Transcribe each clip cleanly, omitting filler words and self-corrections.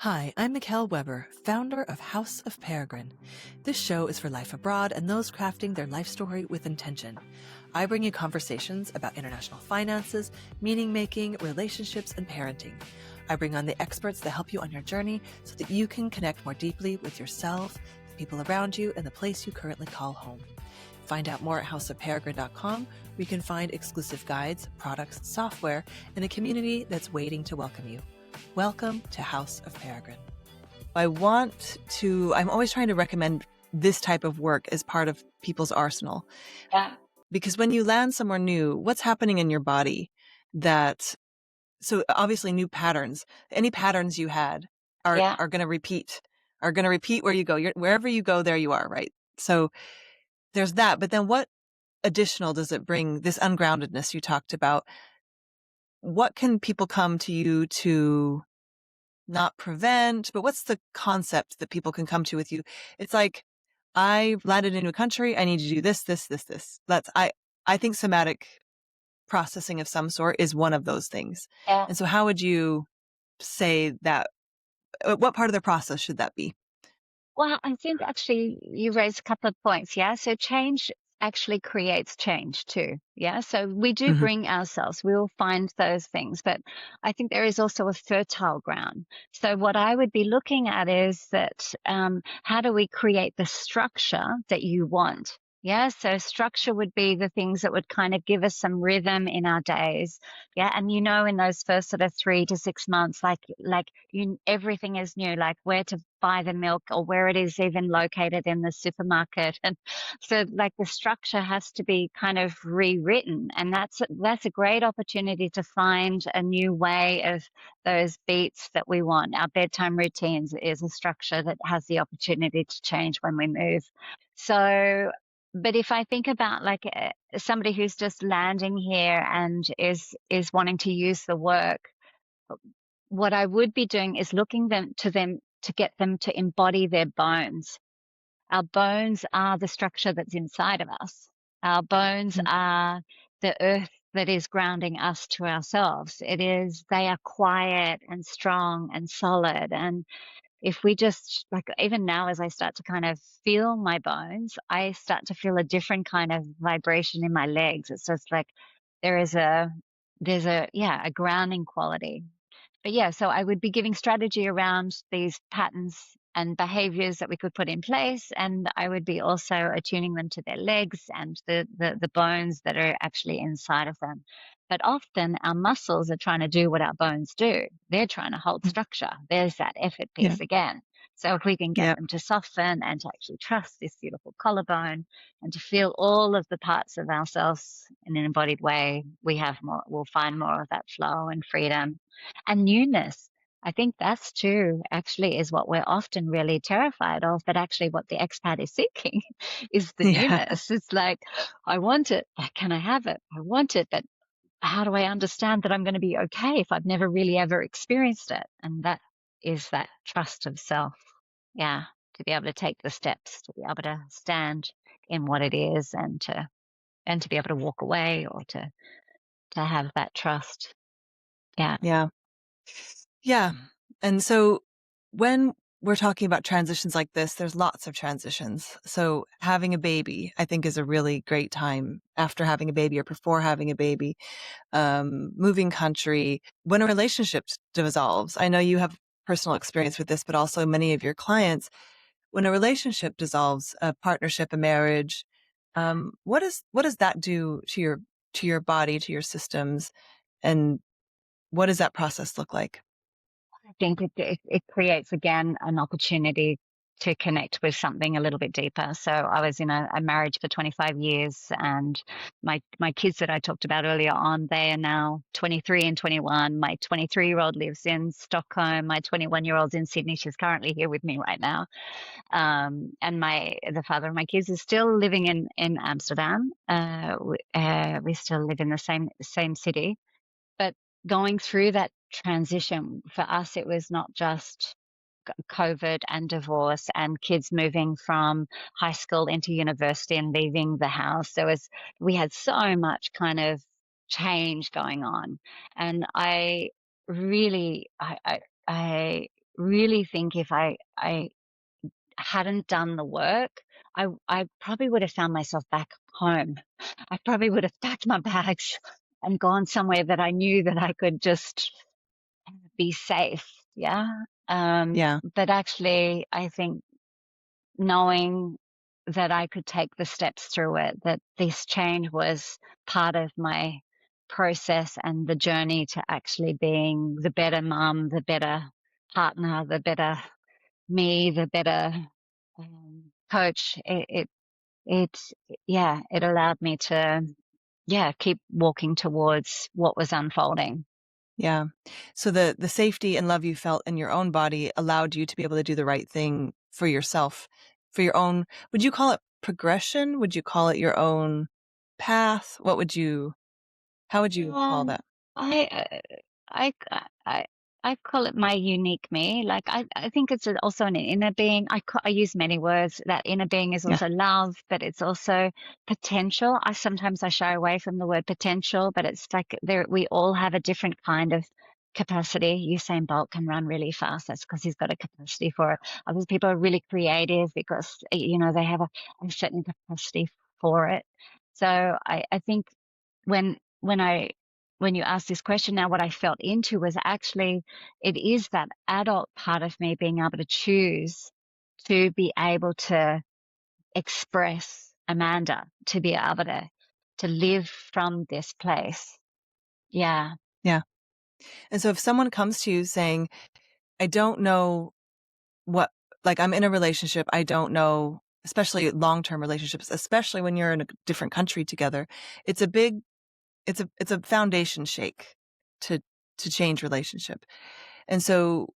Hi, I'm Mickelle Weber, founder of House of Peregrine. This show is for life abroad and those crafting their life story with intention. I bring you conversations about international finances, meaning-making, relationships, and parenting. I bring on the experts that help you on your journey so that you can connect more deeply with yourself, the people around you, and the place you currently call home. Find out more at houseofperegrine.com, where you can find exclusive guides, products, software, and a community that's waiting to welcome you. Welcome to House of Peregrine. I'm always trying to recommend this type of work as part of people's arsenal. Yeah. Because when you land somewhere new, what's happening in your body so obviously new patterns, any patterns you had are going to repeat where you go. Wherever you go, there you are, right? So there's that. But then what additional does it bring, this ungroundedness you talked about? What can people come to you to not prevent, but what's the concept that people can come to with you? It's like, I landed into a country. I need to do this. I think somatic processing of some sort is one of those things. Yeah. And so how would you say that? What part of the process should that be? Well, I think actually you raised a couple of points. Yeah. So change actually creates change too. Yeah. So we do bring ourselves, we will find those things, but I think there is also a fertile ground. So what I would be looking at is that, how do we create the structure that you want? Yeah. So structure would be the things that would kind of give us some rhythm in our days. Yeah. And in those first sort of 3 to 6 months, everything is new, like where to buy the milk or where it is even located in the supermarket. And so like the structure has to be kind of rewritten. And that's a great opportunity to find a new way of those beats that we want. Our bedtime routines is a structure that has the opportunity to change when we move. So, but if I think about somebody who's just landing here and is wanting to use the work, what I would be doing is looking to get them to embody their bones. Our bones are the structure that's inside of us. Our bones are the earth that is grounding us to ourselves. They are quiet and strong and solid. And if we just, even now, as I start to kind of feel my bones, I start to feel a different kind of vibration in my legs. It's just like there's a grounding quality. But yeah, so I would be giving strategy around these patterns and behaviors that we could put in place. And I would be also attuning them to their legs and the bones that are actually inside of them. But often our muscles are trying to do what our bones do. They're trying to hold structure. There's that effort piece again. So if we can get them to soften and to actually trust this beautiful collarbone and to feel all of the parts of ourselves in an embodied way, we'll find more of that flow and freedom and newness. I think that's too actually is what we're often really terrified of, but actually what the expat is seeking is the newness. It's like, I want it. Can I have it? I want it, but how do I understand that I'm going to be okay if I've never really ever experienced it? And that is that trust of self. Yeah. To be able to take the steps, to be able to stand in what it is and to be able to walk away or to have that trust. Yeah. Yeah. Yeah. And so when we're talking about transitions like this, there's lots of transitions. So having a baby, I think, is a really great time after having a baby or before having a baby, moving country, when a relationship dissolves. I know you have personal experience with this, but also many of your clients. When a relationship dissolves, a partnership, a marriage, what does that do to your body, to your systems, and what does that process look like? I think it creates again an opportunity to connect with something a little bit deeper. So I was in a marriage for 25 years, and my kids that I talked about earlier on, they are now 23 and 21. My 23-year-old lives in Stockholm. My 21-year-old's in Sydney. She's currently here with me right now. And the father of my kids is still living in Amsterdam. We still live in the same city, but going through that transition for us, it was not just COVID and divorce and kids moving from high school into university and leaving the house. We had so much kind of change going on, and I really really think if I hadn't done the work, I probably would have found myself back home. I probably would have packed my bags and gone somewhere that I knew that I could just be safe. Yeah. Yeah. But actually, I think knowing that I could take the steps through it, that this change was part of my process and the journey to actually being the better mum, the better partner, the better me, the better coach. It, yeah, it allowed me to, yeah, keep walking towards what was unfolding. Yeah. So the safety and love you felt in your own body allowed you to be able to do the right thing for yourself, for your own, would you call it progression? Would you call it your own path? How would you call Um, that? I, I, I, I call it my unique me. Like I think it's also an inner being. I use many words. That inner being is Yeah. also love, but it's also potential. I shy away from the word potential, but it's like there we all have a different kind of capacity. Usain Bolt can run really fast. That's because he's got a capacity for it. Other people are really creative because they have a certain capacity for it. So I think when you asked this question now, what I felt into was actually it is that adult part of me being able to choose to be able to express Amanda, to be able to live from this place. Yeah. Yeah. And so if someone comes to you saying, I don't know what, like I'm in a relationship, I don't know, especially long-term relationships, especially when you're in a different country together, it's a big, it's a foundation shake to, to change relationship. And so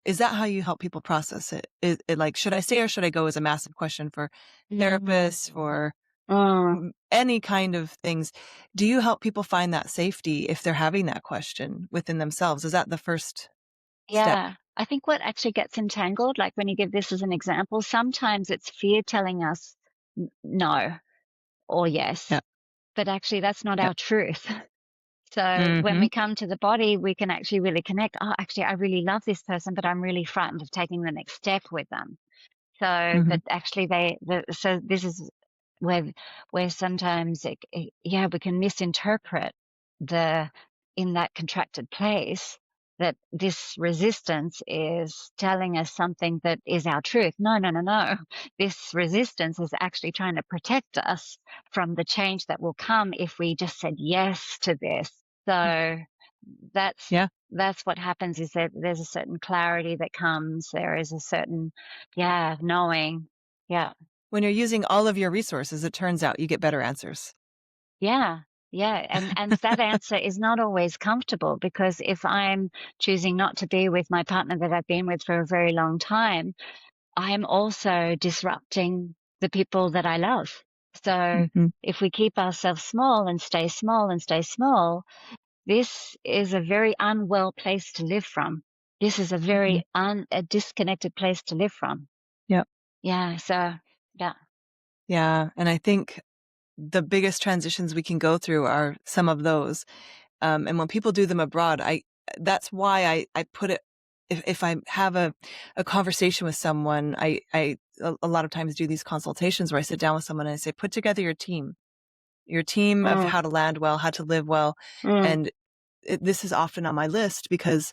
is that how you help people process it? It like, should I stay or should I go is a massive question for Mm. therapists, for Mm. any kind of things. Do you help people find that safety if they're having that question within themselves? Is that the first step? Yeah. I think what actually gets entangled, like when you give this as an example, sometimes it's fear telling us no or yes, Yeah. but actually that's not Yeah. our truth. So when Mm-hmm. we come to the body, we can actually really connect. Oh, actually, I really love this person, but I'm really frightened of taking the next step with them. So, Mm-hmm. but actually, so this is where sometimes yeah, we can misinterpret the in that contracted place that this resistance is telling us something that is our truth. No, no, no, no. This resistance is actually trying to protect us from the change that will come if we just said yes to this. So that's Yeah. that's what happens, is that there's a certain clarity that comes. There is a certain, yeah, knowing. Yeah. When you're using all of your resources, it turns out you get better answers. Yeah. Yeah. And that answer is not always comfortable, because if I'm choosing not to be with my partner that I've been with for a very long time, I'm also disrupting the people that I love. So Mm-hmm. if we keep ourselves small and stay small and stay small, this is a very unwell place to live from. This is a Mm-hmm. very a disconnected place to live from. Yeah. Yeah. So, yeah. Yeah. And I think the biggest transitions we can go through are some of those. And when people do them abroad, that's why I put it, if I have a conversation with someone, a lot of times do these consultations where I sit down with someone and I say, put together your team of Mm, how to land well, how to live well. mm, And this is often on my list because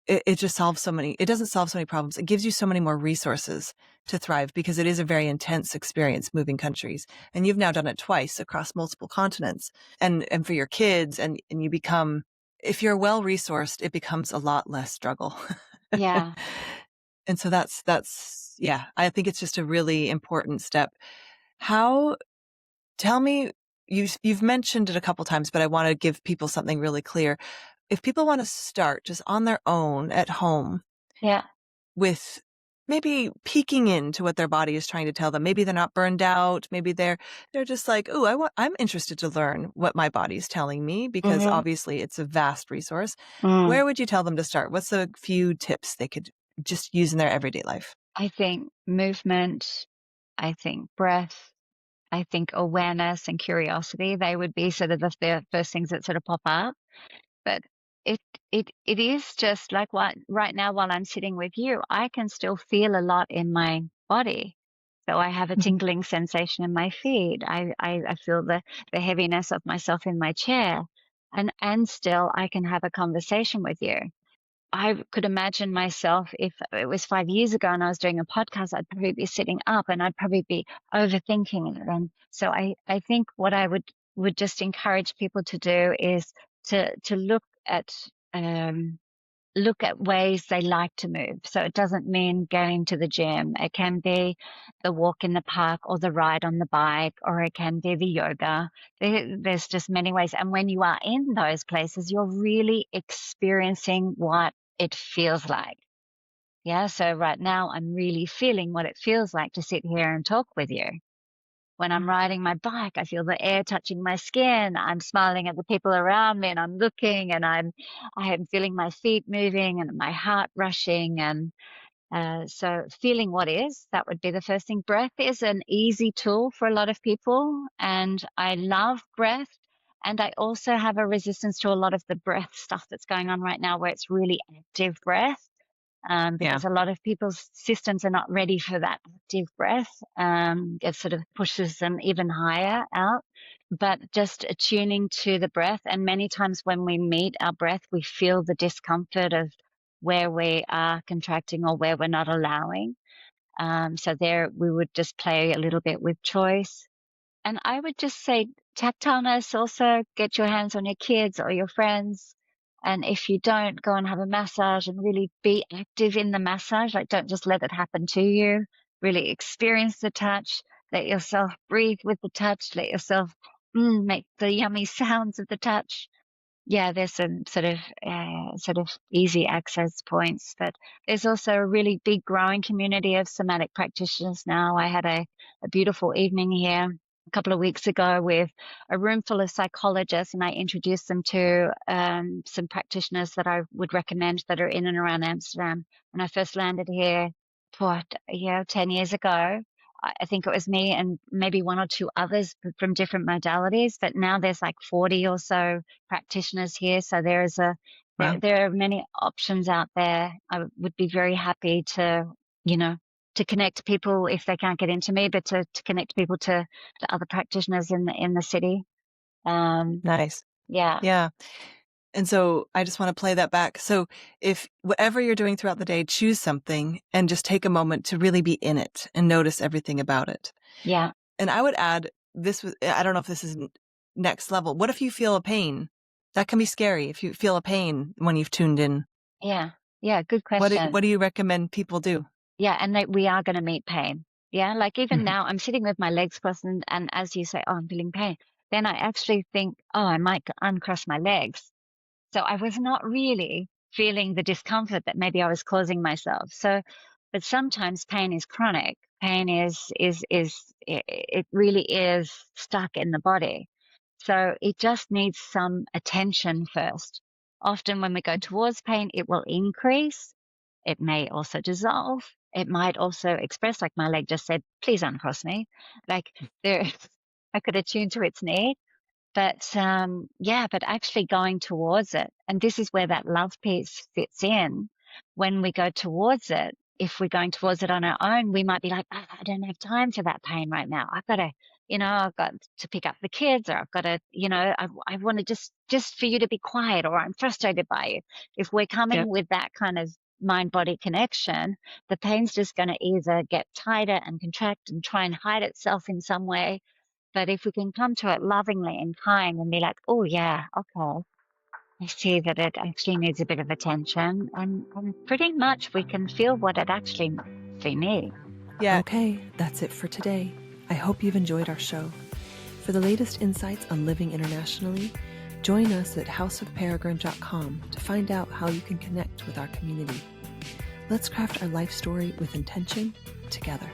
it just solves so many, it doesn't solve so many problems. It gives you so many more resources to thrive because it is a very intense experience moving countries. And you've now done it twice across multiple continents and for your kids and you become, if you're well resourced, it becomes a lot less struggle. yeah. And so yeah, I think it's just a really important step. How, tell me, you've mentioned it a couple times, but I want to give people something really clear. If people want to start just on their own at home Yeah. with maybe peeking into what their body is trying to tell them, maybe they're not burned out, maybe they're just like, oh, I'm interested to learn what my body's telling me, because Mm-hmm. obviously it's a vast resource. Mm. Where would you tell them to start? What's a few tips they could just use in their everyday life? I think movement, I think breath, I think awareness and curiosity, they would be sort of the first things that sort of pop up. But it is just like what right now while I'm sitting with you, I can still feel a lot in my body. So I have a Mhm. tingling sensation in my feet. I feel the heaviness of myself in my chair. And still I can have a conversation with you. I could imagine myself if it was 5 years ago and I was doing a podcast, I'd probably be sitting up and I'd probably be overthinking it. And so I think what I would just encourage people to do is to look at ways they like to move. So it doesn't mean going to the gym. It can be the walk in the park or the ride on the bike, or it can be the yoga. There's just many ways. And when you are in those places, you're really experiencing what it feels like. Yeah. So right now I'm really feeling what it feels like to sit here and talk with you. When I'm riding my bike, I feel the air touching my skin. I'm smiling at the people around me and I'm looking and I am feeling my feet moving and my heart rushing. And so feeling what is, that would be the first thing. Breath is an easy tool for a lot of people. And I love breath. And I also have a resistance to a lot of the breath stuff that's going on right now where it's really active breath. Yeah. Because a lot of people's systems are not ready for that active breath. It sort of pushes them even higher out. But just attuning to the breath. And many times when we meet our breath, we feel the discomfort of where we are contracting or where we're not allowing. So there we would just play a little bit with choice. And I would just say tactileness also, get your hands on your kids or your friends. And if you don't, go and have a massage and really be active in the massage. Like, don't just let it happen to you. Really experience the touch. Let yourself breathe with the touch. Let yourself make the yummy sounds of the touch. Yeah, there's some sort of easy access points, but there's also a really big growing community of somatic practitioners now. I had a beautiful evening here a couple of weeks ago with a room full of psychologists, and I introduced them to some practitioners that I would recommend that are in and around Amsterdam. When I first landed here, 10 years ago, I think it was me and maybe one or two others from different modalities, but now there's like 40 or so practitioners here. So Wow. there are many options out there. I would be very happy to, to connect people if they can't get into me, but to connect people to other practitioners in the city. Nice. Yeah. Yeah. And so I just want to play that back. So if whatever you're doing throughout the day, choose something and just take a moment to really be in it and notice everything about it. Yeah. And I would add I don't know if this is next level. What if you feel a pain? That can be scary if you feel a pain when you've tuned in. Yeah. Yeah. Good What question. do you recommend people do? Yeah. And we are going to meet pain. Yeah. Like even now I'm sitting with my legs crossed and as you say, oh, I'm feeling pain. Then I actually think, oh, I might uncross my legs. So I was not really feeling the discomfort that maybe I was causing myself. So, but sometimes pain is chronic. Pain it really is stuck in the body. So it just needs some attention first. Often when we go towards pain, it will increase. It may also dissolve. It might also express, like my leg just said, please uncross me. Like there, I could attune to its need. But but actually going towards it, and this is where that love piece fits in. When we go towards it, if we're going towards it on our own, we might be like, oh, I don't have time for that pain right now. I've got to, I've got to pick up the kids, or I've got to, I want to just for you to be quiet, or I'm frustrated by you. If we're coming with that kind of mind-body connection, the pain's just going to either get tighter and contract and try and hide itself in some way. But if we can come to it lovingly and kind and be like, oh, yeah, okay, I see that it actually needs a bit of attention. And pretty much we can feel what it actually needs. Yeah. Okay, that's it for today. I hope you've enjoyed our show. For the latest insights on living internationally, join us at houseofperegrine.com to find out how you can connect with our community. Let's craft our life story with intention together.